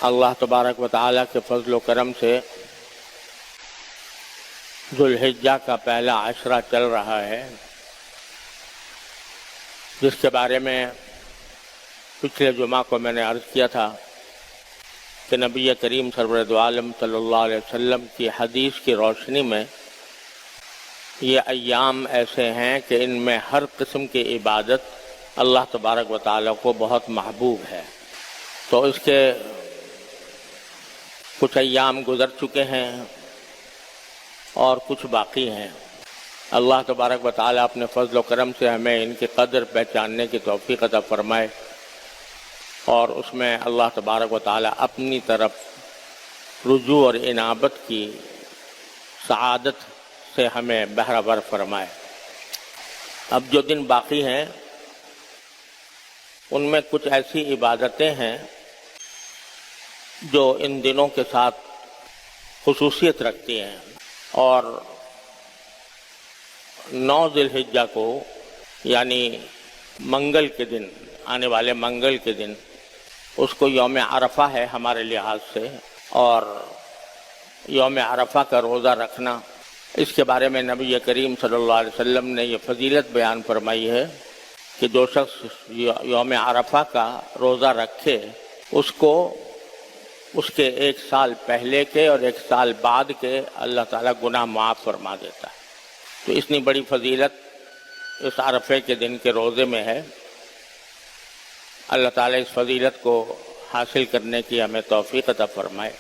اللہ तबारक व तआला के फजल व करम से ज़ुल्हिज्जा का पहला आशरा चल रहा है, जिसके बारे में पिछले जुमा को मैंने अर्ज़ किया था कि नबी करीम सरवर दो आलम सल्लल्लाहु अलैहि वसल्लम की हदीस की रोशनी में ये अय्याम ऐसे हैं कि इनमें हर किस्म की इबादत अल्लाह तबारक व तआला को बहुत महबूब है। तो इसके कुछ अय्याम गुज़र चुके हैं और कुछ बाकी हैं। अल्लाह तबारक व तआला अपने फजल व करम से हमें इनकी कदर पहचानने की तौफीक अता फरमाए और उसमें अल्लाह तबारक व तआला अपनी तरफ रुजू और इनाबत की सआदत से हमें बहरावर फरमाए। अब जो दिन बाकी हैं उनमें कुछ ऐसी इबादतें हैं जो इन दिनों के साथ खुसूसियत रखती हैं और 9 ज़िल्हिज्जा को यानी मंगल के दिन, आने वाले मंगल के दिन, उसको यौम अरफा है हमारे लिहाज से। और यौम अरफा का रोज़ा रखना, इसके बारे में नबी करीम सल्लल्लाहु अलैहि वसल्लम ने ये फजीलत बयान फरमाई है कि जो शख्स यौम अरफा का रोज़ा रखे उसको उसके 1 साल पहले के और 1 साल बाद के अल्लाह ताला गुनाह माफ़ फरमा देता है। तो इतनी बड़ी फजीलत इस अरफे के दिन के रोज़े में है। अल्लाह ताला इस फजीलत को हासिल करने की हमें तौफीक अता फरमाए।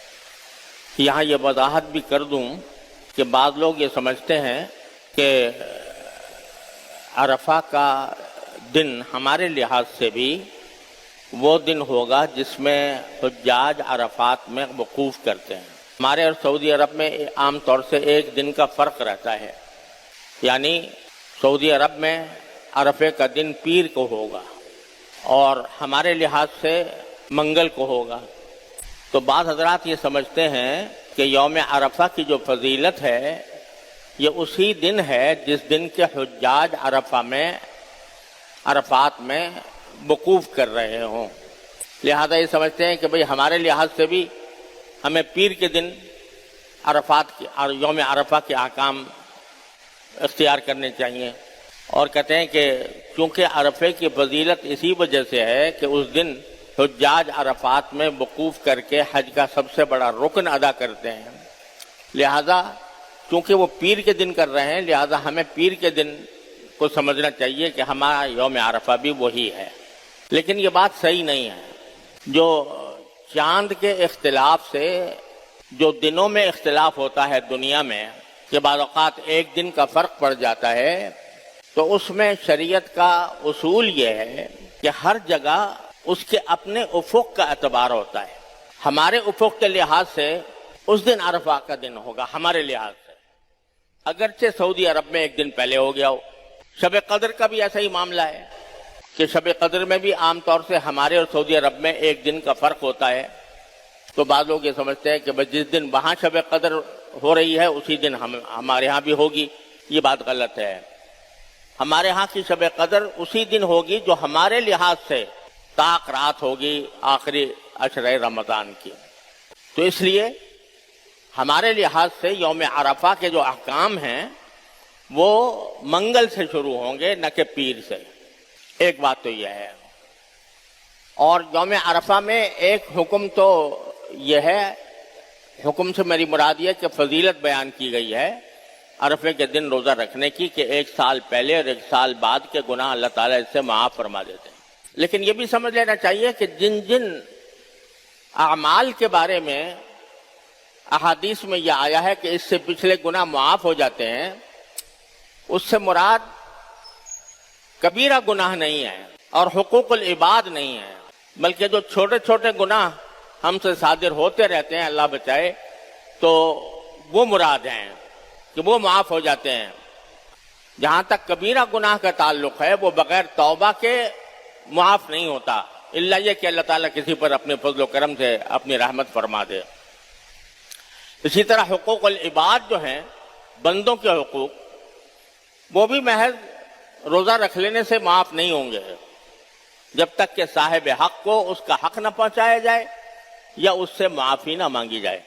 यहाँ ये वजाहत भी कर दूँ कि बाद लोग ये समझते हैं कि अरफा का दिन हमारे लिहाज से भी वो दिन होगा जिसमें हुज्जाज अरफात में वकूफ़ करते हैं। हमारे और सऊदी अरब में आम तौर से एक दिन का फ़र्क रहता है, यानी सऊदी अरब में अरफे का दिन पीर को होगा और हमारे लिहाज से मंगल को होगा। तो बाद हज़रात ये समझते हैं कि यौम अरफा की जो फजीलत है ये उसी दिन है जिस दिन के हुज्जाज अरफात में वकूफ़ कर रहे हों। लिहाजा ये समझते हैं कि भाई हमारे लिहाज से भी हमें पीर के दिन अरफात की और यौम अरफा के अहकाम इख्तियार करने चाहिए। और कहते हैं कि चूँकि अरफे की फजीलत इसी वजह से है कि उस दिन हुज्जाज अरफात में वकूफ़ करके हज का सबसे बड़ा रुकन अदा करते हैं, लिहाजा चूँकि वो पीर के दिन कर रहे हैं, लिहाजा हमें पीर के दिन को समझना चाहिए कि हमारा यौम अरफा भी वही है। लेकिन ये बात सही नहीं है। जो चांद के इख्तिलाफ से जो दिनों में इख्तिलाफ होता है दुनिया में, कि बाद औक़ात एक दिन का फ़र्क पड़ जाता है, तो उसमें शरीयत का उसूल ये है कि हर जगह उसके अपने उफ़ुक़ का एतबार होता है। हमारे उफ़ुक़ के लिहाज से उस दिन अरफा का दिन होगा हमारे लिहाज से, अगरचे सऊदी अरब में एक दिन पहले हो गया हो। शब कदर का भी ऐसा ही मामला है कि शब कदर में भी आम तौर से हमारे और सऊदी अरब में एक दिन का फ़र्क होता है। तो बाद लोग ये समझते हैं कि जिस दिन वहाँ शब कदर हो रही है उसी दिन हमारे यहाँ भी होगी। ये बात गलत है। हमारे यहाँ की शब कदर उसी दिन होगी जो हमारे लिहाज से ताक रात होगी आखिरी अशरे रमज़ान की। तो इसलिए हमारे लिहाज से यौम अरफा के जो अहकाम हैं वो मंगल से शुरू होंगे, न कि पीर से। एक बात तो यह है। और यौम अरफा में एक हुक्म तो यह है, हुक्म से मेरी मुराद ये कि फजीलत बयान की गई है अरफे के दिन रोज़ा रखने की कि 1 साल पहले और 1 साल बाद के गुनाह अल्लाह ताला इससे माफ़ फरमा देते हैं। लेकिन ये भी समझ लेना चाहिए कि जिन जिन अमाल के बारे में अहादीस में यह आया है कि इससे पिछले गुनाह माफ़ हो जाते हैं, उससे मुराद कबीरा गुनाह नहीं है और हुकूकुल इबाद नहीं है, बल्कि जो छोटे छोटे गुनाह हमसे सादिर होते रहते हैं, अल्लाह बचाए, तो वो मुराद हैं कि वो माफ़ हो जाते हैं। जहाँ तक कबीरा गुनाह का ताल्लुक़ है वो बग़ैर तौबा के माफ़ नहीं होता, इल्ला ये कि अल्लाह ताला किसी पर अपने फज़ल व करम से अपनी रहमत फरमा दे। इसी तरह हुकूकुल इबाद जो हैं, बंदों के हुकूक, वो भी महज रोज़ा रख लेने से माफ़ नहीं होंगे जब तक कि साहिब हक को उसका हक न पहुँचाया जाए یا اس سے معافی نہ مانگی جائے.